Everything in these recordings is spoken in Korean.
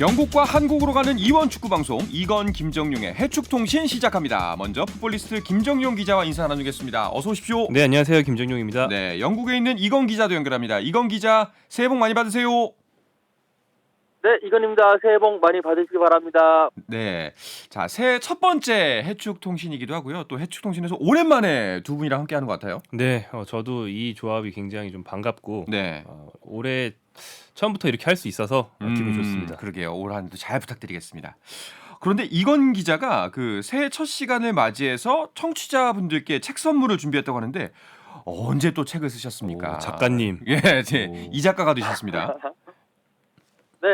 영국과 한국으로 가는 이원 축구 방송 이건 김정용의 해축통신 시작합니다. 먼저 풋볼리스트 김정용 기자와 인사 나누겠습니다. 어서 오십시오. 네, 안녕하세요. 김정용입니다. 네, 영국에 있는 이건 기자도 연결합니다. 이건 기자, 새해 복 많이 받으세요. 네, 이건입니다. 새해 복 많이 받으시기 바랍니다. 네, 자, 새해 첫 번째 해축통신이기도 하고요. 또 해축통신에서 오랜만에 두 분이랑 함께하는 것 같아요. 네, 저도 이 조합이 굉장히 좀 반갑고 네, 올해 처음부터 이렇게 할 수 있어서 기분 좋습니다. 그러게요. 올 한해도 잘 부탁드리겠습니다. 그런데 이건 기자가 그 새해 첫 시간을 맞이해서 청취자분들께 책 선물을 준비했다고 하는데 언제 또 책을 쓰셨습니까? 오, 작가님. 예, 이 작가가 되셨습니다. 네,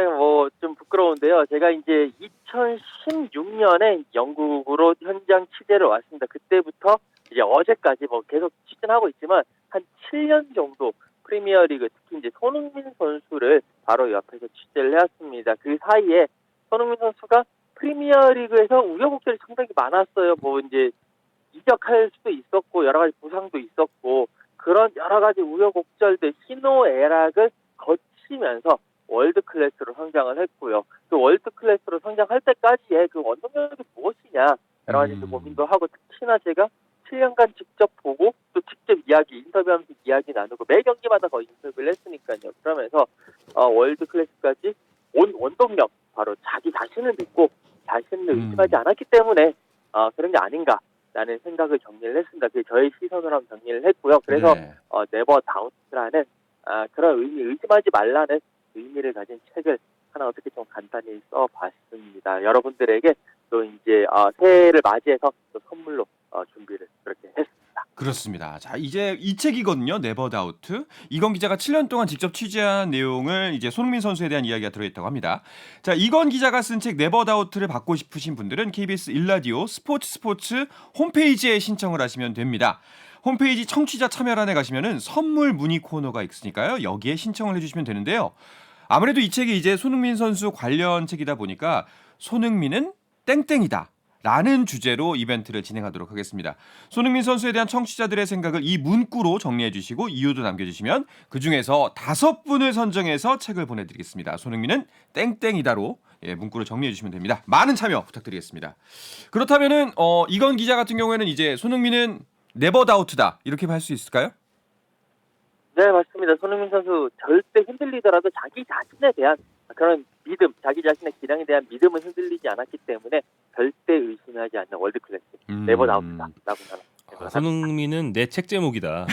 좀 부끄러운데요. 제가 이제 2016년에 영국으로 현장 취재를 왔습니다. 그때부터 이제 어제까지 계속 취재하고 있지만 한 7년 정도 프리미어리그 특히 이제 손흥민 선수를 바로 옆에서 취재를 해왔습니다. 그 사이에 손흥민 선수가 프리미어리그에서 우여곡절이 상당히 많았어요. 이제 이적할 수도 있었고 여러 가지 부상도 있었고 그런 여러 가지 우여곡절들 희노애락을 거치면서 월드 클래스로 성장을 했고요. 그 월드 클래스로 성장할 때까지의 그 원동력이 무엇이냐 여러 가지 고민도 하고 특히나 제가 7년간 직접 보고 또 직접 인터뷰하면서 이야기 나누고 매 경기마다 거의 인터뷰를 했으니까요. 그러면서 월드 클래스까지 온 원동력 바로 자기 자신을 믿고 자신을 의심하지 않았기 때문에 그런 게 아닌가라는 생각을 정리를 했습니다. 그게 저의 시선으로 한번 정리를 했고요. 그래서 네. 네버 다우트라는 그런 의심하지 말라는 의미를 가진 책을 하나 어떻게 좀 간단히 써봤습니다. 여러분들에게 또 이제 새해를 맞이해서 또 선물로 준비를 그렇게 했습니다. 그렇습니다. 자, 이제 이 책이거든요. 네버 다우트. 이건 기자가 7년 동안 직접 취재한 내용을 이제 손흥민 선수에 대한 이야기가 들어있다고 합니다. 자, 이건 기자가 쓴 책 네버 다우트를 받고 싶으신 분들은 KBS 일라디오 스포츠 홈페이지에 신청을 하시면 됩니다. 홈페이지 청취자 참여란에 가시면은 선물 문의 코너가 있으니까요. 여기에 신청을 해주시면 되는데요. 아무래도 이 책이 이제 손흥민 선수 관련 책이다 보니까 손흥민은 땡땡이다. 라는 주제로 이벤트를 진행하도록 하겠습니다. 손흥민 선수에 대한 청취자들의 생각을 이 문구로 정리해 주시고 이유도 남겨주시면 그중에서 5분을 선정해서 책을 보내드리겠습니다. 손흥민은 땡땡이다로 문구를 정리해 주시면 됩니다. 많은 참여 부탁드리겠습니다. 그렇다면은 이건 기자 같은 경우에는 이제 손흥민은 네버 다우트다 이렇게 할 수 있을까요? 네, 맞습니다. 손흥민 선수 절대 흔들리더라도 자기 자신에 대한 그런 믿음, 자기 자신의 기량에 대한 믿음은 흔들리지 않았기 때문에 절대 의심하지 않는 월드클래스, 네버 다우트다라고 저는 손흥민은 내 책 제목이다.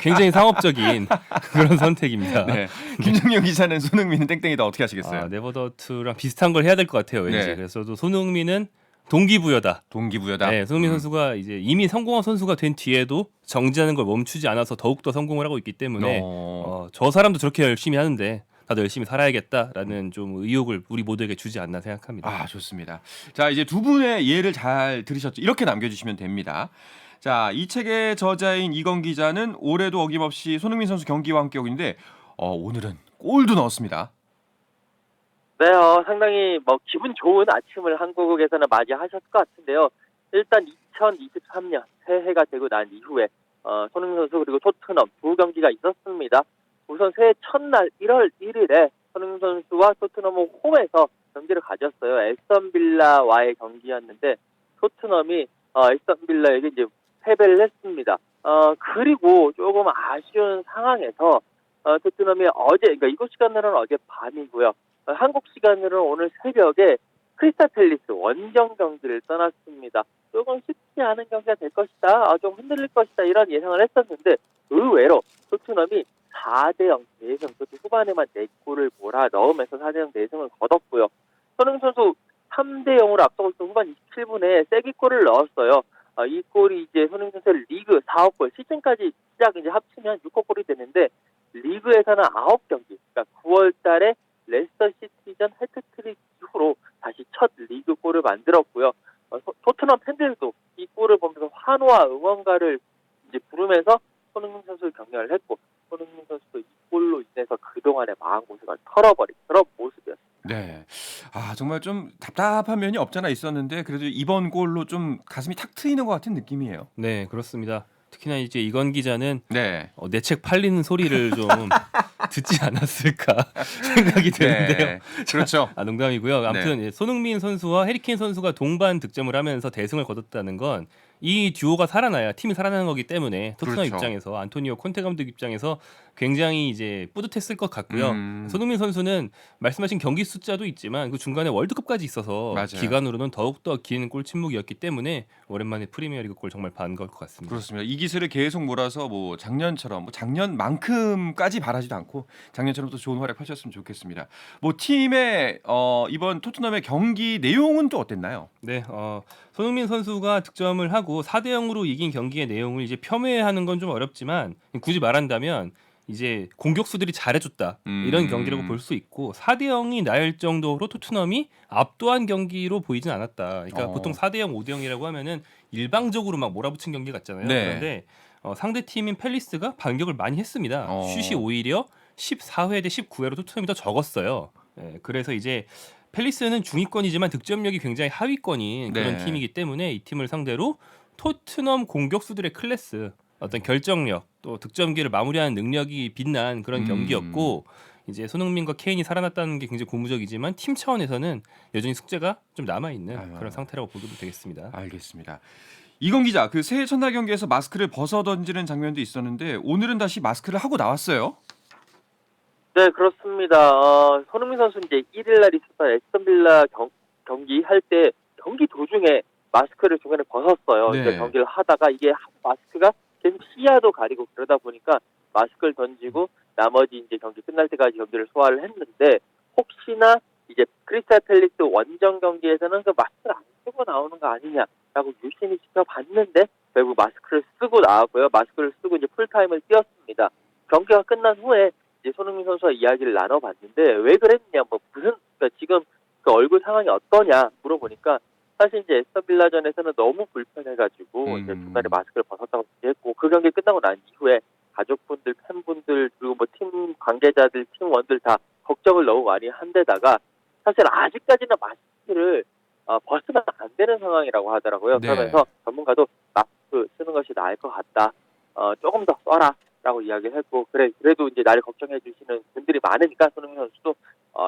굉장히 상업적인 그런 선택입니다. 네. 김정용 기자는 손흥민은 땡땡이다 어떻게 하시겠어요? 네버더트랑 비슷한 걸 해야 될 것 같아요. 왠지. 네. 그래서 또 손흥민은 동기부여다. 동기부여다. 네, 손흥민 선수가 이제 이미 성공한 선수가 된 뒤에도 정지하는 걸 멈추지 않아서 더욱더 성공을 하고 있기 때문에 저 사람도 저렇게 열심히 하는데 나도 열심히 살아야겠다라는 좀 의욕을 우리 모두에게 주지 않나 생각합니다. 아, 좋습니다. 자, 이제 두 분의 예를 잘 들으셨죠? 이렇게 남겨주시면 됩니다. 자, 이 책의 저자인 이건 기자는 올해도 어김없이 손흥민 선수 경기와 함께하고 있는데 오늘은 골도 넣었습니다. 네, 상당히 기분 좋은 아침을 한국에서는 맞이하셨을 것 같은데요. 일단 2023년 새해가 되고 난 이후에 손흥민 선수 그리고 토트넘 두 경기가 있었습니다. 우선 새해 첫날 1월 1일에 손흥민 선수와 토트넘은 홈에서 경기를 가졌어요. 에스턴 빌라와의 경기였는데 토트넘이 에스턴 빌라에게 이제 패배를 했습니다. 그리고 조금 아쉬운 상황에서 토트넘이 그러니까 이곳 시간으로는 어제 밤이고요. 한국 시간으로는 오늘 새벽에 크리스탈 팰리스 원정 경기를 떠났습니다. 조금 쉽지 않은 경기가 될 것이다. 좀 흔들릴 것이다. 이런 예상을 했었는데 의외로 토트넘이 4대0 대승, 또 후반에만 4골을 몰아 넣으면서 4대0 대승을 거뒀고요. 손흥민 선수 3대0으로 앞서고 있던 후반 27분에 쐐기골을 넣었어요. 이 골이 이제 손흥민 선수의 리그 4억 골, 시즌까지 시작 이제 합치면 6억 골이 되는데 리그에서는 9경기, 그러니까 9월 달에 레스터 시티전 해트트릭 이후로 다시 첫 리그 골을 만들었고요. 토트넘 팬들도 이 골을 보면서 환호와 응원가를 이제 부르면서 손흥민 선수를 격려를 했고 손흥민 선수도 이 골로 인해서 그동안의 마음고생을 털어버린 그런 모습이었습니다. 네. 아, 정말 좀 답답한 면이 없잖아 있었는데 그래도 이번 골로 좀 가슴이 탁 트이는 것 같은 느낌이에요. 네, 그렇습니다. 특히나 이제 이건 기자는 네. 내 책 팔리는 소리를 좀 듣지 않았을까 생각이 드는데요. 네. 그렇죠. 농담이고요. 아무튼 손흥민 선수와 해리케인 선수가 동반 득점을 하면서 대승을 거뒀다는 건 이 듀오가 살아나야 팀이 살아나는 거기 때문에 토트넘 그렇죠. 입장에서 안토니오 콘테 감독 입장에서 굉장히 이제 뿌듯했을 것 같고요. 음. 손흥민 선수는 말씀하신 경기 숫자도 있지만 그 중간에 월드컵까지 있어서 맞아요. 기간으로는 더욱더 긴 골 침묵이었기 때문에 오랜만에 프리미어리그 골 정말 반가울 것 같습니다. 그렇습니다. 이 기세를 계속 몰아서 뭐 작년처럼 뭐 작년만큼까지 바라지도 않고 작년처럼 또 좋은 활약 펼쳤으면 좋겠습니다. 뭐 팀의 이번 토트넘의 경기 내용은 또 어땠나요? 네, 손흥민 선수가 득점을 하고 4대 0으로 이긴 경기의 내용을 이제 폄훼하는 건 좀 어렵지만 굳이 말한다면 이제 공격수들이 잘해줬다 이런 경기라고 볼 수 있고 4대 0이 날 정도로 토트넘이 압도한 경기로 보이진 않았다. 그러니까 보통 4대 0, 5대 0이라고 하면은 일방적으로 막 몰아붙인 경기 같잖아요. 네. 그런데 상대 팀인 팰리스가 반격을 많이 했습니다. 어. 슛이 오히려 14회 대 19회로 토트넘이 더 적었어요. 그래서 이제 팰리스는 중위권이지만 득점력이 굉장히 하위권인 그런 네. 팀이기 때문에 이 팀을 상대로 토트넘 공격수들의 클래스, 어떤 결정력, 또 득점기를 마무리하는 능력이 빛난 그런 경기였고 이제 손흥민과 케인이 살아났다는 게 굉장히 고무적이지만 팀 차원에서는 여전히 숙제가 좀 남아 있는 그런 상태라고 보도 되겠습니다. 알겠습니다. 이건 기자, 그 새해 첫날 경기에서 마스크를 벗어 던지는 장면도 있었는데 오늘은 다시 마스크를 하고 나왔어요. 네, 그렇습니다. 손흥민 선수 이제 1일 날 있었던 에스턴 빌라 경기 할 때 경기 도중에 마스크를 중간에 벗었어요. 네. 이제 경기를 하다가 이게 마스크가 계속 시야도 가리고 그러다 보니까 마스크를 던지고 나머지 이제 경기 끝날 때까지 경기를 소화를 했는데 혹시나 이제 크리스탈 팰리스 원정 경기에서는 그 마스크를 안 쓰고 나오는 거 아니냐라고 유심히 지켜봤는데 결국 마스크를 쓰고 나왔고요. 마스크를 쓰고 이제 풀타임을 뛰었습니다. 경기가 끝난 후에 이제 손흥민 선수와 이야기를 나눠봤는데 왜 그랬냐, 뭐 무슨 그러니까 지금 그 얼굴 상황이 어떠냐 물어보니까 사실 이제 에스턴 빌라전에서는 너무 불편해가지고 이제 중간에 마스크를 벗었다고 얘기했고 그 경기 끝나고 난 이후에 가족분들, 팬분들 그리고 뭐 팀 관계자들, 팀원들 다 걱정을 너무 많이 한 데다가 사실 아직까지는 마스크를 벗으면 안 되는 상황이라고 하더라고요. 네. 그러면서 전문가도 마스크 쓰는 것이 나을 것 같다. 조금 더 써라. 라고 이야기를 했고 그래도 이제 나를 걱정해 주시는 분들이 많으니까 손흥민 선수도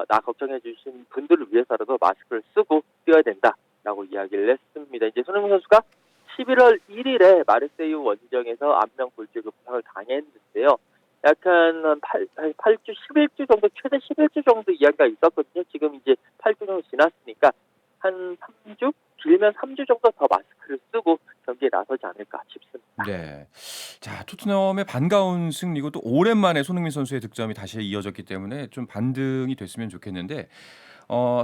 나 걱정해 주신 분들을 위해서라도 마스크를 쓰고 뛰어야 된다라고 이야기를 했습니다. 이제 손흥민 선수가 11월 1일에 마르세유 원정에서 안면 골절그 부상을 당했는데요. 약간 한 8주, 11주 정도, 최대 11주 정도 이야기가 있었거든요. 지금 이제 8주 정도 지났으니까 한 3주? 길면 3주 정도 더 마스크를 쓰고 경기에 나서지 않을까 싶습니다. 네. 자, 토트넘의 반가운 승리고 또 오랜만에 손흥민 선수의 득점이 다시 이어졌기 때문에 좀 반등이 됐으면 좋겠는데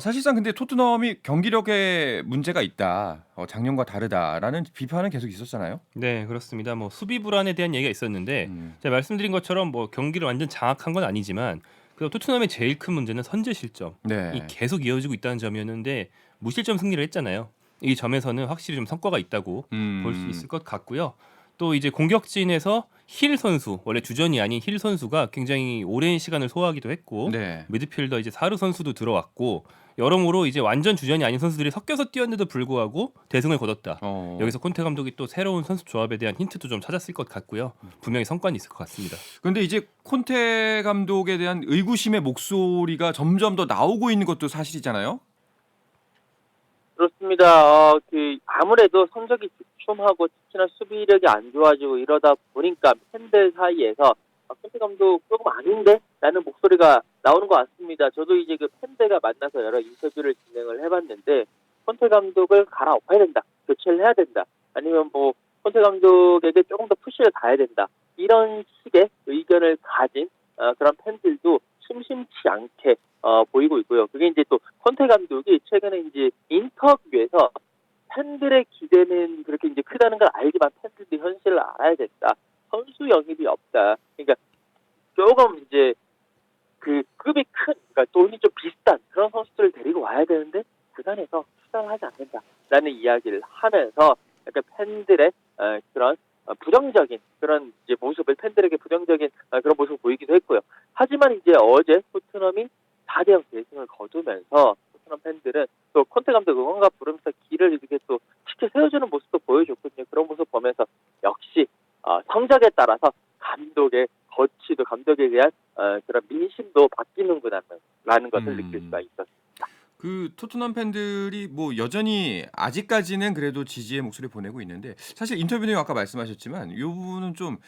사실상 근데 토트넘이 경기력에 문제가 있다. 작년과 다르다라는 비판은 계속 있었잖아요. 네, 그렇습니다. 뭐 수비 불안에 대한 얘기가 있었는데 제가 말씀드린 것처럼 뭐 경기를 완전 장악한 건 아니지만 그 토트넘의 제일 큰 문제는 선제 실점이 네. 계속 이어지고 있다는 점이었는데 무실점 승리를 했잖아요. 이 점에서는 확실히 좀 성과가 있다고 볼 수 있을 것 같고요. 또 이제 공격진에서 힐 선수, 원래 주전이 아닌 힐 선수가 굉장히 오랜 시간을 소화하기도 했고 네. 미드필더 이제 사르 선수도 들어왔고 여러모로 이제 완전 주전이 아닌 선수들이 섞여서 뛰었는데도 불구하고 대승을 거뒀다. 여기서 콘테 감독이 또 새로운 선수 조합에 대한 힌트도 좀 찾았을 것 같고요. 분명히 성과는 있을 것 같습니다. 근데 이제 콘테 감독에 대한 의구심의 목소리가 점점 더 나오고 있는 것도 사실이잖아요. 그렇습니다. 아무래도 성적이 주춤하고 특히나 수비력이 안 좋아지고 이러다 보니까 팬들 사이에서 콘테 감독 조금 아닌데? 라는 목소리가 나오는 것 같습니다. 저도 이제 그 팬들과 만나서 여러 인터뷰를 진행을 해봤는데 콘테 감독을 갈아엎어야 된다. 교체를 해야 된다. 아니면 뭐 콘테 감독에게 조금 더 푸시를 가야 된다. 이런 식의 의견을 가진 그런 팬들도 심심치 않게 보이고 있고요. 그게 이제 또 콘테 감독이 최근에 이제 인터뷰에서 팬들의 기대는 그렇게 이제 크다는 걸 알지만 팬들도 현실을 알아야 된다. 선수 영입이 없다. 그러니까 조금 이제 그 급이 큰, 그러니까 돈이 좀 비슷한 그런 선수들을 데리고 와야 되는데 구단에서 투자를 하지 않는다라는 이야기를 하면서 약간 팬들의 그런 부정적인 그런 이제 모습을 팬들에게 부정적인 그런 모습을 보이기도 했고요. 하지만 이제 어제 토트넘이 4대0 대승을 거두면서 토트넘 팬들은 또 콘테 감독 응원가 부르면서 길을 이렇게 또 지켜 세워주는 모습도 보여줬거든요. 그런 모습 보면서 역시 성적에 따라서 감독의 거취도 감독에 대한 그런 민심도 바뀌는구나라는 것을 느낄 수가 있었습니다. 그 토트넘 팬들이 뭐 여전히 아직까지는 그래도 지지의 목소리를 보내고 있는데 사실 인터뷰 내용 아까 말씀하셨지만 이 부분은 좀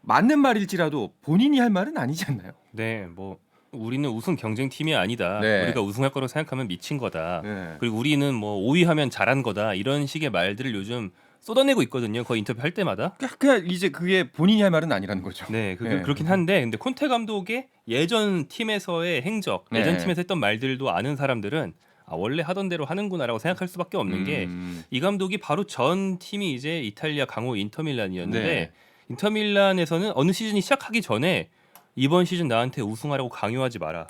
맞는 말일지라도 본인이 할 말은 아니지 않나요? 네, 뭐 우리는 우승 경쟁팀이 아니다. 네. 우리가 우승할 거라고 생각하면 미친 거다. 네. 그리고 우리는 뭐 5위 하면 잘한 거다. 이런 식의 말들을 요즘 쏟아내고 있거든요. 거의 인터뷰 할 때마다. 그냥 이제 그게 본인이 할 말은 아니라는 거죠. 네, 네. 그렇긴 한데 근데 콘테 감독의 예전 팀에서의 행적, 네. 예전 팀에서 했던 말들도 아는 사람들은 원래 하던 대로 하는구나라고 생각할 수밖에 없는 게 이 감독이 바로 전 팀이 이제 이탈리아 강호 인터밀란이었는데 네. 인터밀란에서는 어느 시즌이 시작하기 전에 이번 시즌 나한테 우승하라고 강요하지 마라.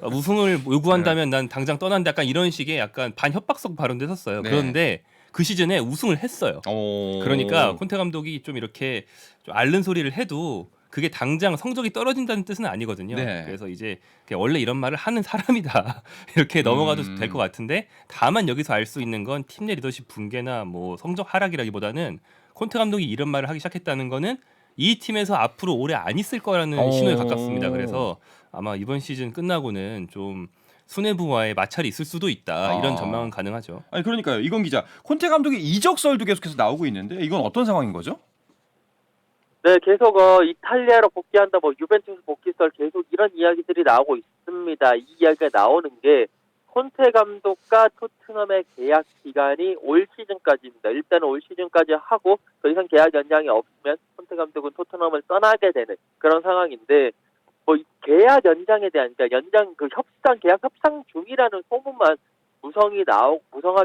우승을 요구한다면 난 당장 떠난다. 약간 이런 식의 약간 반협박성 발언도 했었어요. 네. 그런데 그 시즌에 우승을 했어요. 그러니까 콘테 감독이 좀 이렇게 좀 앓는 소리를 해도 그게 당장 성적이 떨어진다는 뜻은 아니거든요. 네. 그래서 이제 그냥 원래 이런 말을 하는 사람이다 이렇게 넘어가도 될 것 같은데 다만 여기서 알 수 있는 건 팀 내 리더십 붕괴나 뭐 성적 하락이라기보다는 콘테 감독이 이런 말을 하기 시작했다는 거는 이 팀에서 앞으로 오래 안 있을 거라는 신호에 가깝습니다. 그래서 아마 이번 시즌 끝나고는 좀 수뇌부와의 마찰이 있을 수도 있다. 이런 전망은 가능하죠. 아니 그러니까요. 이건 기자. 콘테 감독의 이적설도 계속해서 나오고 있는데 이건 어떤 상황인 거죠? 네, 계속 이탈리아로 복귀한다, 뭐 유벤투스 복귀설 계속 이런 이야기들이 나오고 있습니다. 이 이야기가 나오는 게 콘테 감독과 토트넘의 계약 기간이 올 시즌까지입니다. 일단은 올 시즌까지 하고 더 이상 계약 연장이 없으면 콘테 감독은 토트넘을 떠나게 되는 그런 상황인데 뭐 계약 연장에 대한 그러니까 연장 그 계약 협상 중이라는 소문만 무성하게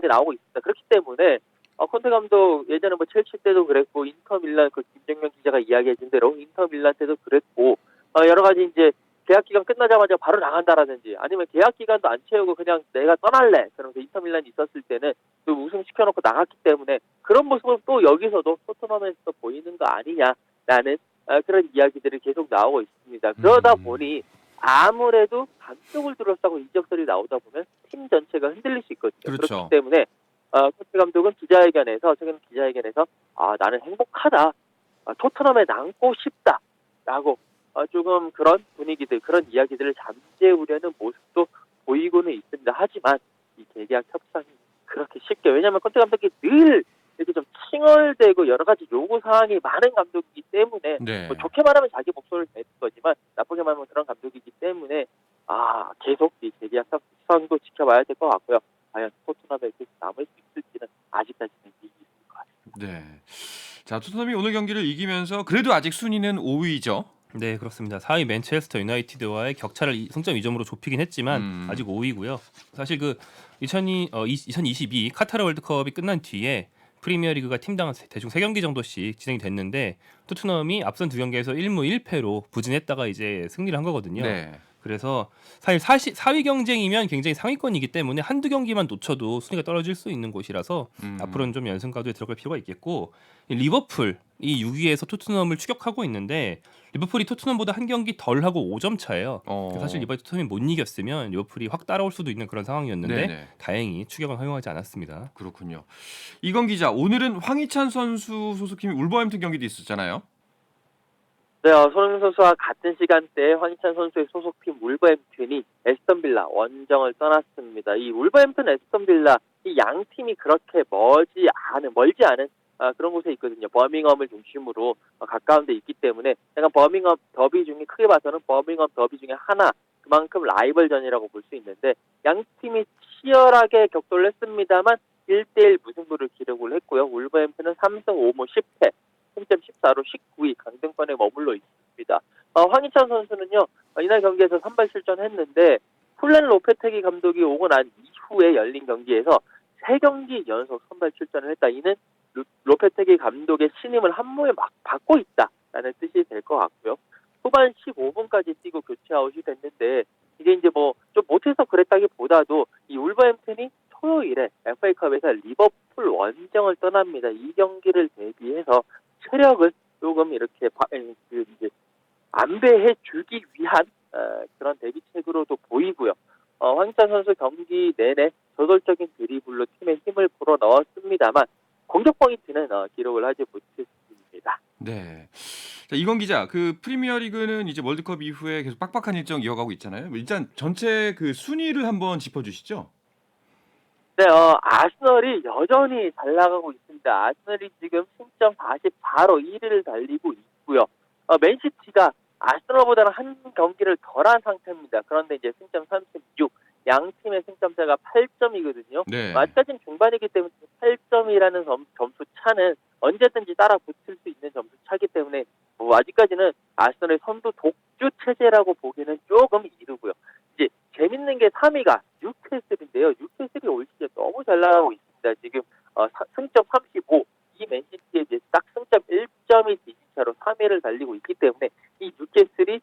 나오고 있습니다. 그렇기 때문에 콘테 감독 예전에 뭐 첼시 때도 그랬고 인터밀란 그 김정명 기자가 이야기해준 대로 인터밀란 때도 그랬고 여러 가지 이제 계약 기간 끝나자마자 바로 나간다라든지 아니면 계약 기간도 안 채우고 그냥 내가 떠날래 그러면서 인터밀란이 있었을 때는 또 우승 시켜놓고 나갔기 때문에 그런 모습은 또 여기서도 토트넘에서 보이는 거 아니냐라는 그런 이야기들이 계속 나오고 있습니다. 그러다 보니 아무래도 감독을 둘러싸고 이적설이 나오다 보면 팀 전체가 흔들릴 수 있거든요. 그렇죠. 그렇기 때문에 콘테 감독은 최근 기자회견에서 나는 행복하다, 토트넘에 남고 싶다라고 조금 그런 분위기들, 그런 이야기들을 잠재우려는 모습도 보이고는 있습니다. 하지만 이 계약 협상이 그렇게 쉽게 왜냐하면 콘테 감독이 늘 이렇게 좀 칭얼대고 여러 가지 요구 사항이 많은 감독이기 때문에 네. 뭐 좋게 말하면 자기 목소리를 내는 거지만 나쁘게 말하면 그런 감독이기 때문에 계속 이 계약 협상도 지켜봐야 될 것 같고요. 과연 토트넘에 계속 남을 수 있을지는 아직까지는 미지수일 것 같습니다. 네. 자, 토트넘이 오늘 경기를 이기면서 그래도 아직 순위는 5위죠. 네, 그렇습니다. 4위 맨체스터 유나이티드와의 격차를 승점 2점으로 좁히긴 했지만 아직 5위고요. 사실 그 2022 카타르 월드컵이 끝난 뒤에 프리미어리그가 팀당 대충 3경기 정도씩 진행이 됐는데 토트넘이 앞선 2경기에서 1무 1패로 부진했다가 이제 승리를 한 거거든요. 네. 그래서 사실 4위 경쟁이면 굉장히 상위권이기 때문에 한두 경기만 놓쳐도 순위가 떨어질 수 있는 곳이라서 앞으로는 좀 연승 가도에 들어갈 필요가 있겠고 리버풀이 6위에서 토트넘을 추격하고 있는데 리버풀이 토트넘보다 한 경기 덜 하고 5점 차예요. 사실 이번에 토트넘이 못 이겼으면 리버풀이 확 따라올 수도 있는 그런 상황이었는데 네네. 다행히 추격은 허용하지 않았습니다. 그렇군요. 이건 기자, 오늘은 황희찬 선수 소속팀이 울버햄튼 경기도 있었잖아요. 네, 손흥민 선수와 같은 시간대에 황희찬 선수의 소속팀 울버햄튼이 에스턴 빌라 원정을 떠났습니다. 이 울버햄튼 에스턴 빌라 이 양 팀이 그렇게 멀지 않은 그런 곳에 있거든요. 버밍엄을 중심으로 가까운 데 있기 때문에 약간 버밍엄 더비 중에 크게 봐서는 버밍엄 더비 중에 하나 그만큼 라이벌전이라고 볼 수 있는데 양 팀이 치열하게 격돌을 했습니다만 1대1 무승부를 기록을 했고요. 울버햄튼은 3승 5무 10패 승점 14로 19위 강등권에 머물러 있습니다. 황희찬 선수는요. 이날 경기에서 선발 출전했는데 훌렌 로페테기 감독이 오고 난 이후에 열린 경기에서 3경기 연속 선발 출전을 했다. 이는 로페테기 감독의 신임을 한몸에 막 받고 있다라는 뜻이 될 것 같고요. 후반 15분까지 뛰고 교체 아웃이 됐는데 이게 이제 뭐 좀 못해서 그랬다기보다도 이 울버햄튼이 토요일에 FA컵에서 리버풀 원정을 떠납니다. 이 경기를 대비해서 체력을 조금 이렇게 이제 안배해 주기 위한 그런 대비책으로도 보이고요. 황희찬 선수 경기 내내 저돌적인 드리블로 팀에 힘을 불어넣었습니다만 공격 포인트는 기록을 하지 못했습니다. 네. 자, 이건 기자, 그 프리미어리그는 이제 월드컵 이후에 계속 빡빡한 일정 이어가고 있잖아요. 일단 전체 그 순위를 한번 짚어주시죠. 네, 아스널이 여전히 잘 나가고 있습니다. 아스널이 지금 승점 44로 1위를 달리고 있고요. 맨시티가 아스널보다는 한 경기를 덜한 상태입니다. 그런데 이제 승점 36, 양 팀의 승점차가 8점이거든요. 네. 아직까지는 중반이기 때문에 8점이라는 점수 차는 언제든지 따라 붙을 수 있는 점수 차기 때문에 아직까지는 아스널의 선두 독주 체제라고 보기에는 조금 이르고요. 이제 재밌는 게 3위가 뉴캐슬인데요. 뉴캐슬이 올 시즌 너무 잘 나가고 있습니다. 지금 승점 35, 이 맨시티에 이제 딱 승점 1점이 뒤진 차로 3위를 달리고 있기 때문에 이 뉴캐슬이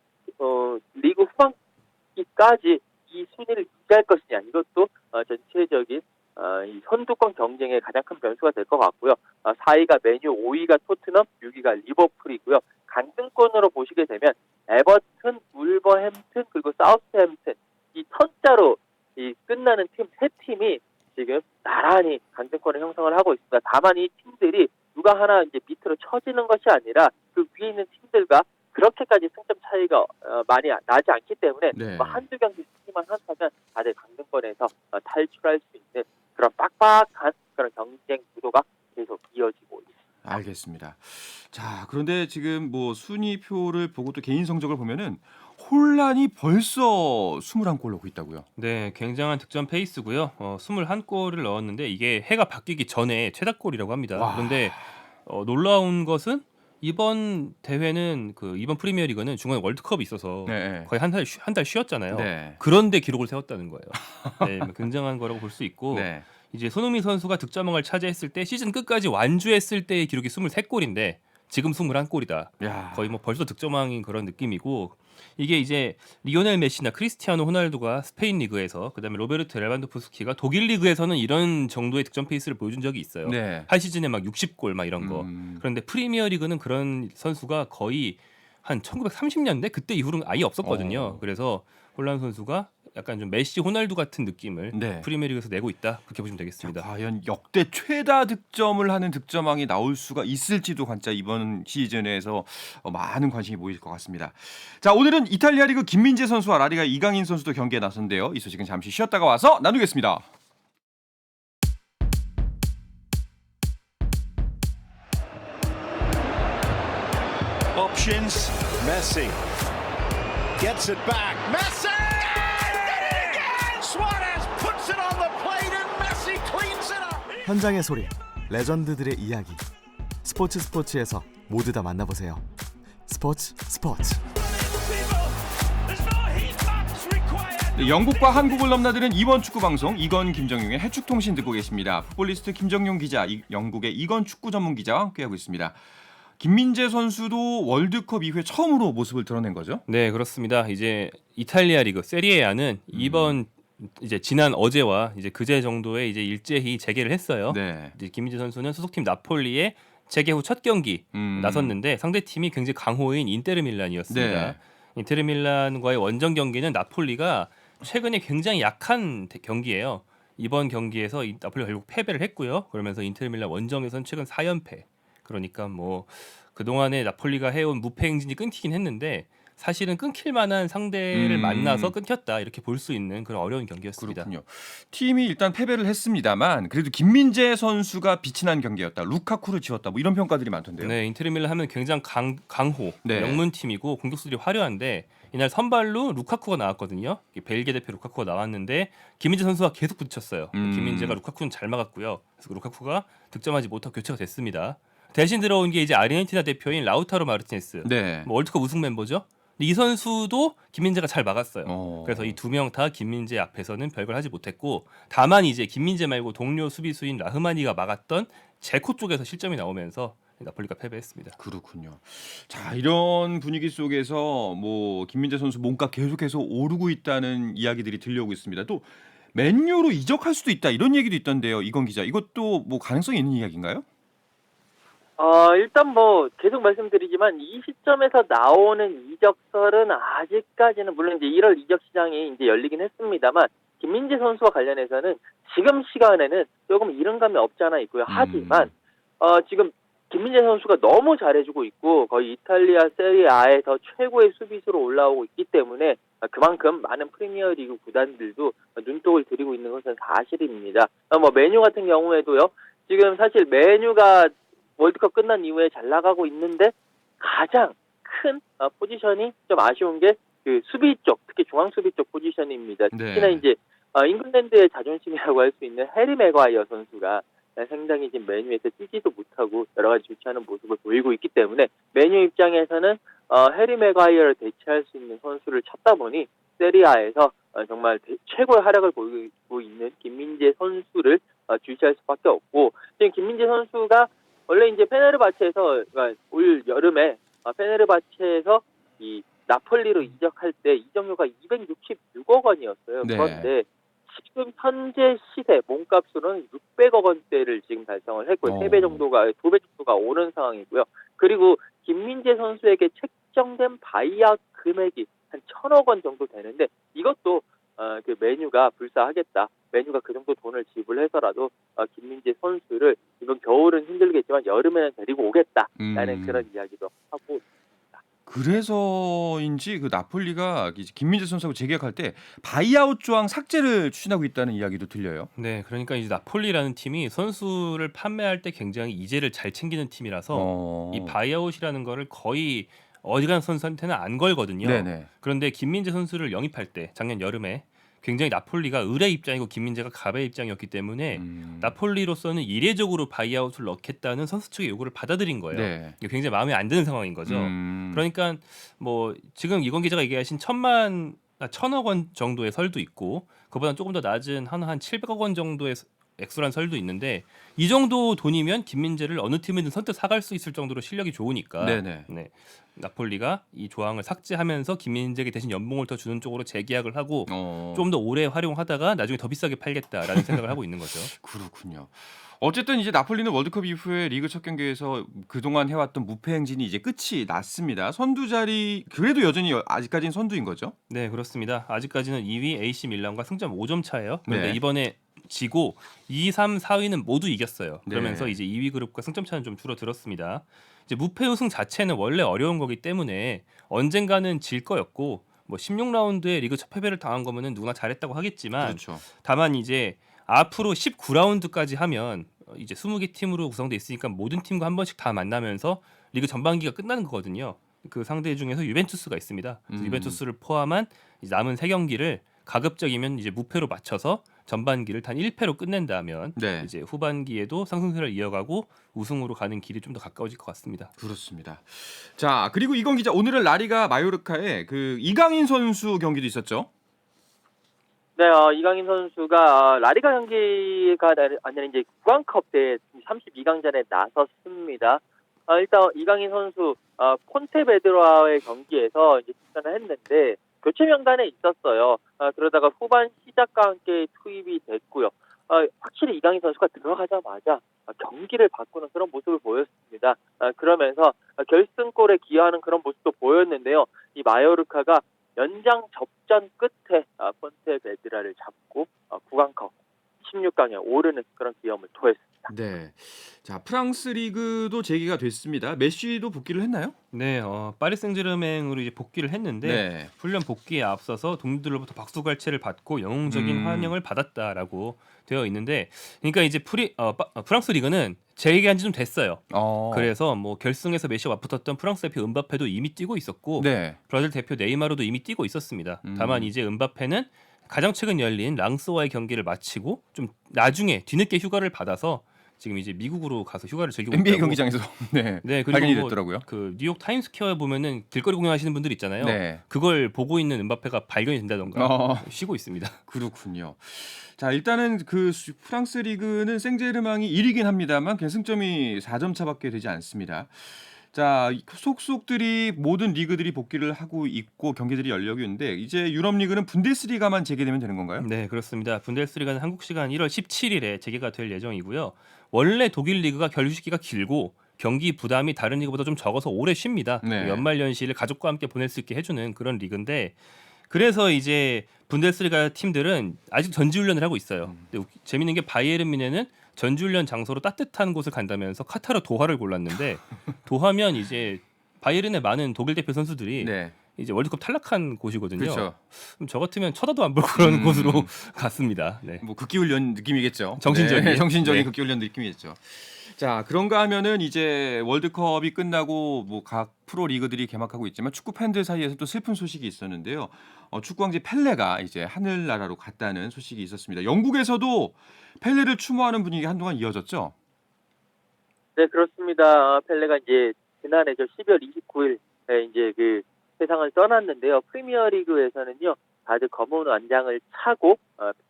리그 후반기까지 이 순위를 유지할 것이냐, 이것도 전체적인 이 선두권 경쟁의 가장 큰 변수가 될 것 같고요. 4위가 맨유, 5위가 토트넘, 6위가 리버풀이고요. 강등권으로 보시게 되면 에버튼, 울버햄튼, 그리고 사우스햄튼, 이 천자로 이 끝나는 팀 세 팀이 지금 나란히 강등권을 형성을 하고 있습니다. 다만 이 팀들이 누가 하나 이제 밑으로 쳐지는 것이 아니라 그 위에 있는 팀들과 그렇게까지 승점 차이가 많이 나지 않기 때문에 네. 한두 경기 승리만 한다면 다들 강등권에서 탈출할 수 있는 그런 빡빡한 그런 경쟁 구도가 계속 이어지고 있습니다. 알겠습니다. 자, 그런데 지금 뭐 순위표를 보고 또 개인 성적을 보면은 혼란이 벌써 21골 넣고 있다고요. 네, 굉장한 득점 페이스고요. 21골을 넣었는데 이게 해가 바뀌기 전에 최다골이라고 합니다. 와. 그런데 놀라운 것은 이번 대회는 이번 프리미어리그는 중간에 월드컵이 있어서 네. 거의 한 달 쉬었잖아요. 네. 그런데 기록을 세웠다는 거예요. 네, 굉장한 거라고 볼 수 있고 네. 이제 손흥민 선수가 득점왕을 차지했을 때 시즌 끝까지 완주했을 때의 기록이 23골인데 지금 21골이다. 야. 거의 뭐 벌써 득점왕인 그런 느낌이고 이게 이제 리오넬 메시나 크리스티아노 호날두가 스페인 리그에서 그다음에 로베르트 레반도프스키가 독일 리그에서는 이런 정도의 득점 페이스를 보여준 적이 있어요. 네. 한 시즌에 막 60골 막 이런 거. 그런데 프리미어 리그는 그런 선수가 거의 한 1930년대 그때 이후로는 아예 없었거든요. 그래서 홀란 선수가 약간 좀 메시, 호날두 같은 느낌을 네. 프리미어리그에서 내고 있다. 그렇게 보시면 자, 되겠습니다. 과연 역대 최다 득점을 하는 득점왕이 나올 수가 있을지도 진짜 이번 시즌에서 많은 관심이 모일 것 같습니다. 자, 오늘은 이탈리아 리그 김민재 선수와 라리가 이강인 선수도 경기에 나섰는데요. 이 소식은 잠시 쉬었다가 와서 나누겠습니다. Options. Messi gets it back. Messi did it again. Suarez puts it on the plate and Messi cleans it up. 현장의 소리, 레전드들의 이야기. 스포츠에서 모두 다 만나보세요. 스포츠. 네, 영국과 한국을 넘나드는 이번 축구 방송 이건 김정용의 해축통신 듣고 계십니다. 풋볼리스트 김정용 기자, 영국의 이건 축구 전문 기자와 함께하고 있습니다. 김민재 선수도 월드컵 이후에 처음으로 모습을 드러낸 거죠? 네, 그렇습니다. 이제 이탈리아 리그 세리에A는 이번 이제 지난 어제와 이제 그제 정도에 이제 일제히 재개를 했어요. 네. 이제 김민재 선수는 소속팀 나폴리에 재개 후 첫 경기 나섰는데 상대 팀이 굉장히 강호인 인테르 밀란이었습니다. 네. 인테르 밀란과의 원정 경기는 나폴리가 최근에 굉장히 약한 경기예요. 이번 경기에서 나폴리가 결국 패배를 했고요. 그러면서 인테르 밀란 원정에서는 최근 4연패. 그러니까 뭐 그동안에 나폴리가 해온 무패 행진이 끊기긴 했는데 사실은 끊길 만한 상대를 만나서 끊겼다 이렇게 볼 수 있는 그런 어려운 경기였습니다. 그렇군요. 팀이 일단 패배를 했습니다만 그래도 김민재 선수가 빛이 난 경기였다. 루카쿠를 지웠다. 뭐 이런 평가들이 많던데요. 네, 인테르 밀란 하면 굉장히 강호 네. 명문 팀이고 공격수들이 화려한데 이날 선발로 루카쿠가 나왔거든요. 벨기에 대표 루카쿠가 나왔는데 김민재 선수가 계속 부딪혔어요. 김민재가 루카쿠는 잘 막았고요. 그래서 루카쿠가 득점하지 못하고 교체가 됐습니다. 대신 들어온 게 이제 아르헨티나 대표인 라우타로 마르티네스. 네. 뭐 월드컵 우승 멤버죠. 근데 이 선수도 김민재가 잘 막았어요. 그래서 이 두 명 다 김민재 앞에서는 별걸 하지 못했고 다만 이제 김민재 말고 동료 수비수인 라흐마니가 막았던 제코 쪽에서 실점이 나오면서 나폴리가 패배했습니다. 그렇군요. 자, 이런 분위기 속에서 뭐 김민재 선수 몸값 계속해서 오르고 있다는 이야기들이 들려오고 있습니다. 또 맨유로 이적할 수도 있다 이런 얘기도 있던데요. 이건 기자, 이것도 뭐 가능성이 있는 이야기인가요? 일단 뭐 계속 말씀드리지만 이 시점에서 나오는 이적설은 아직까지는 물론 이제 1월 이적 시장이 이제 열리긴 했습니다만 김민재 선수와 관련해서는 지금 시간에는 조금 이른감이 없지 않아 있고요. 하지만 지금 김민재 선수가 너무 잘해주고 있고 거의 이탈리아 세리아에서 최고의 수비수로 올라오고 있기 때문에 그만큼 많은 프리미어리그 구단들도 눈독을 들이고 있는 것은 사실입니다. 뭐 메뉴 같은 경우에도요. 지금 사실 메뉴가 월드컵 끝난 이후에 잘 나가고 있는데 가장 큰 포지션이 좀 아쉬운 게 그 수비 쪽, 특히 중앙 수비 쪽 포지션입니다. 특히나 네. 이제 잉글랜드의 자존심이라고 할 수 있는 해리 맥과이어 선수가 상당히 지금 메뉴에서 뛰지도 못하고 여러 가지 좋지 않은 모습을 보이고 있기 때문에 메뉴 입장에서는 해리 맥과이어를 대체할 수 있는 선수를 찾다 보니 세리아에서 정말 최고의 활약을 보이고 있는 김민재 선수를 주시할 수밖에 없고 지금 김민재 선수가 원래 이제 페네르바체에서 그러니까 올 여름에 페네르바체에서 이 나폴리로 이적할 때 이적료가 266억 원이었어요. 네. 그런데 지금 현재 시세 몸값으로는 600억 원대를 지금 달성을 했고요. 2배 정도가 오는 상황이고요. 그리고 김민재 선수에게 책정된 바이아웃 금액이 한 1,000억 원 정도 되는데 이것도 그 메뉴가 불사하겠다. 메뉴가 그 정도 돈을 지불해서라도 김민재 선수를 이번 겨울은 힘들겠지만 여름에는 데리고 오겠다라는 그런 이야기도 하고 그래서인지 그 나폴리가 이제 김민재 선수하고 재계약할 때 바이아웃 조항 삭제를 추진하고 있다는 이야기도 들려요. 네, 그러니까 이제 나폴리라는 팀이 선수를 판매할 때 굉장히 이제를 잘 챙기는 팀이라서 이 바이아웃이라는 거를 거의 어지간한 선수한테는 안 걸거든요. 네네. 그런데 김민재 선수를 영입할 때 작년 여름에 굉장히 나폴리가 을의 입장이고 김민재가 갑의 입장이었기 때문에 나폴리로서는 이례적으로 바이아웃을 넣겠다는 선수 측의 요구를 받아들인 거예요. 네. 이게 굉장히 마음에 안 드는 상황인 거죠. 그러니까 뭐 지금 이건 기자가 얘기하신 1,000억 원 정도의 설도 있고 그보다 조금 더 낮은 한 700억 원 정도의 액수란 설도 있는데 이 정도 돈이면 김민재를 어느 팀이든 선뜻 사갈 수 있을 정도로 실력이 좋으니까 네네. 네, 나폴리가 이 조항을 삭제하면서 김민재에게 대신 연봉을 더 주는 쪽으로 재계약을 하고 좀 더 오래 활용하다가 나중에 더 비싸게 팔겠다라는 생각을 하고 있는 거죠. 그렇군요. 어쨌든 이제 나폴리는 월드컵 이후에 리그 첫 경기에서 그동안 해왔던 무패 행진이 이제 끝이 났습니다. 선두 자리 그래도 여전히 아직까지는 선두인 거죠? 네, 그렇습니다. 아직까지는 2위 AC 밀란과 승점 5점 차예요. 그런데 네. 이번에 지고 2, 3, 4위는 모두 이겼어요. 그러면서 네. 이제 2위 그룹과 승점 차는 좀 줄어들었습니다. 이제 무패 우승 자체는 원래 어려운 거기 때문에 언젠가는 질 거였고 뭐 16라운드에 리그 첫 패배를 당한 거면은 누구나 잘했다고 하겠지만 그렇죠. 다만 이제 앞으로 19라운드까지 하면 이제 20개 팀으로 구성돼 있으니까 모든 팀과 한 번씩 다 만나면서 리그 전반기가 끝나는 거거든요. 그 상대 중에서 유벤투스가 있습니다. 그래서 유벤투스를 포함한 이제 남은 3경기를 가급적이면 이제 무패로 맞춰서 전반기를 단 1패로 끝낸다면 네. 이제 후반기에도 상승세를 이어가고 우승으로 가는 길이 좀 더 가까워질 것 같습니다. 그렇습니다. 자, 그리고 이건 기자 오늘은 라리가 마요르카에 그 이강인 선수 경기도 있었죠? 네, 이강인 선수가 라리가 경기가 아니라 이제 구강컵 대 32강전에 나섰습니다. 일단 이강인 선수 폰테베드로와의 경기에서 이제 출전을 했는데 교체 명단에 있었어요. 그러다가 후반 시작과 함께 투입이 됐고요. 확실히 이강인 선수가 들어가자마자 경기를 바꾸는 그런 모습을 보였습니다. 그러면서 결승골에 기여하는 그런 모습도 보였는데요. 이 마요르카가 연장 접전 끝에 폰테베드라를 잡고 구강컵 16강에 오르는 그런 기염을 토했습니다. 네. 자, 프랑스 리그도 재개가 됐습니다. 메시도 복귀를 했나요? 네, 파리 생제르맹으로 이제 복귀를 했는데 네. 훈련 복귀에 앞서서 동료들로부터 박수갈채를 받고 영웅적인 환영을 받았다라고 되어 있는데, 그러니까 이제 프랑스 리그는 재개한 지 좀 됐어요. 그래서 뭐 결승에서 메시와 맞붙었던 프랑스 대표 은바페도 이미 뛰고 있었고, 네. 브라질 대표 네이마르도 이미 뛰고 있었습니다. 다만 이제 은바페는 가장 최근 열린 랑스와의 경기를 마치고 좀 나중에 뒤늦게 휴가를 받아서 지금 이제 미국으로 가서 휴가를 즐기고 NBA 있다고. 경기장에서 네. 네, 그리고 발견이 뭐 됐더라고요. 그 뉴욕 타임스퀘어에 보면은 길거리 공연하시는 분들 있잖아요. 네. 그걸 보고 있는 은바페가 발견이 된다던가 쉬고 있습니다. 그렇군요. 자, 일단은 그 프랑스 리그는 생제르맹이 1위긴 합니다만 승점이 4점 차밖에 되지 않습니다. 자, 속속들이 모든 리그들이 복귀를 하고 있고 경기들이 열리고 있는데 이제 유럽 리그는 분데스리가만 재개되면 되는 건가요? 네, 그렇습니다. 분데스리가는 한국 시간 1월 17일에 재개가 될 예정이고요. 원래 독일 리그가 결휴식기가 길고 경기 부담이 다른 리그보다 좀 적어서 오래 쉽니다. 네. 연말 연시를 가족과 함께 보낼 수 있게 해주는 그런 리그인데, 그래서 이제 분데스리가 팀들은 아직 전지훈련을 하고 있어요. 근데 재밌는 게 바이에른 뮌헨은 전지훈련 장소로 따뜻한 곳을 간다면서 카타르 도하를 골랐는데 도하면 이제 바이에른의 많은 독일 대표 선수들이 네. 이제 월드컵 탈락한 곳이거든요. 그렇죠. 그럼 저 같으면 쳐다도 안 볼 그런 곳으로 갔습니다. 네. 뭐 극기훈련 느낌이겠죠. 정신적인. 네, 정신적인 네. 극기훈련 느낌이겠죠. 자, 그런가 하면은 이제 월드컵이 끝나고 뭐 각 프로 리그들이 개막하고 있지만 축구 팬들 사이에서 또 슬픈 소식이 있었는데요. 축구 왕제 펠레가 이제 하늘나라로 갔다는 소식이 있었습니다. 영국에서도 펠레를 추모하는 분위기 한동안 이어졌죠. 네, 그렇습니다. 펠레가 이제 지난해 12월 29일에 이제 그 세상을 떠났는데요. 프리미어리그에서는요, 다들 검은 완장을 차고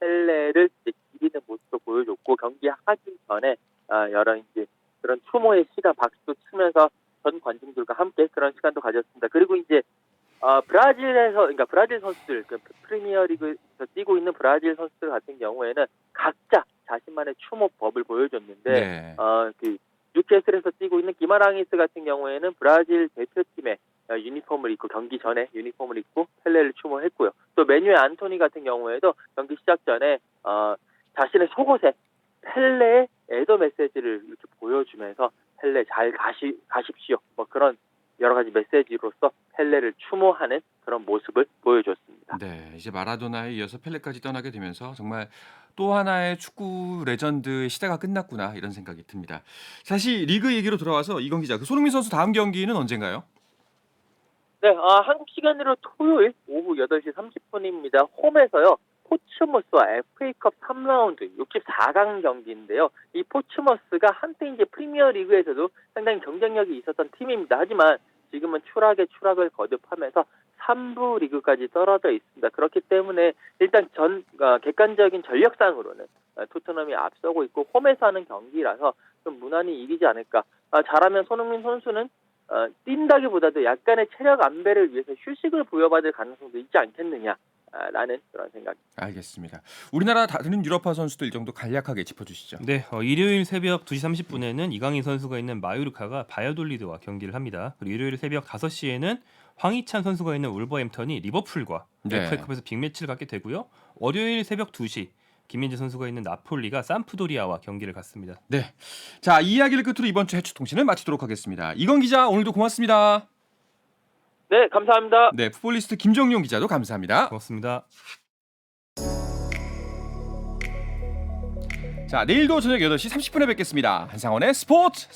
펠레를 이제 기리는 모습도 보여줬고 경기하기 전에 여러 이제 그런 추모의 시간 박수도 치면서 전 관중들과 함께 그런 시간도 가졌습니다. 그리고 이제 그러니까 브라질 선수들, 그 프리미어리그에서 뛰고 있는 브라질 선수들 같은 경우에는 각자 자신만의 추모법을 보여줬는데 네. 그 뉴캐슬에서 뛰고 있는 기마랑이스 같은 경우에는 브라질 대표팀의 유니폼을 입고 경기 전에 유니폼을 입고 펠레를 추모했고요. 또 메뉴의 안토니 같은 경우에도 경기 시작 전에 자신의 속옷에 펠레의 애도 메시지를 이렇게 보여주면서 펠레 잘 가십시오. 뭐 그런 여러 가지 메시지로서 펠레를 추모하는 그런 모습을 보여줬습니다. 네, 이제 마라도나에 이어서 펠레까지 떠나게 되면서 정말 또 하나의 축구 레전드의 시대가 끝났구나 이런 생각이 듭니다. 다시 리그 얘기로 돌아와서 이건 기자, 그 손흥민 선수 다음 경기는 언젠가요? 네, 한국 시간으로 토요일 오후 8시 30분입니다. 홈에서요. 포츠머스와 FA컵 3라운드 64강 경기인데요. 이 포츠머스가 한때 이제 프리미어리그에서도 상당히 경쟁력이 있었던 팀입니다. 하지만 지금은 추락을 거듭하면서 3부 리그까지 떨어져 있습니다. 그렇기 때문에 일단 객관적인 전력상으로는 토트넘이 앞서고 있고 홈에서 하는 경기라서 좀 무난히 이기지 않을까. 잘하면 손흥민 선수는 뛴다기보다도 약간의 체력 안배를 위해서 휴식을 부여받을 가능성도 있지 않겠느냐. 라는 그런 생각. 알겠습니다. 우리나라 다른 유럽파 선수들 일정도 간략하게 짚어주시죠. 네, 일요일 새벽 2시 30분에는 이강인 선수가 있는 마요르카가 바이아돌리드와 경기를 합니다. 그리고 일요일 새벽 5시에는 황희찬 선수가 있는 울버햄턴이 리버풀과 네. FA컵에서 빅매치를 갖게 되고요. 월요일 새벽 2시 김민재 선수가 있는 나폴리가 삼프도리아와 경기를 갖습니다. 네, 자, 이 이야기를 끝으로 이번 주 해추 통신을 마치도록 하겠습니다. 이건 기자 오늘도 고맙습니다. 네, 감사합니다. 네, 풋볼리스트 김정용 기자도 감사합니다. 고맙습니다. 자, 내일도 저녁 8시 30분에 뵙겠습니다. 한상원의 스포츠.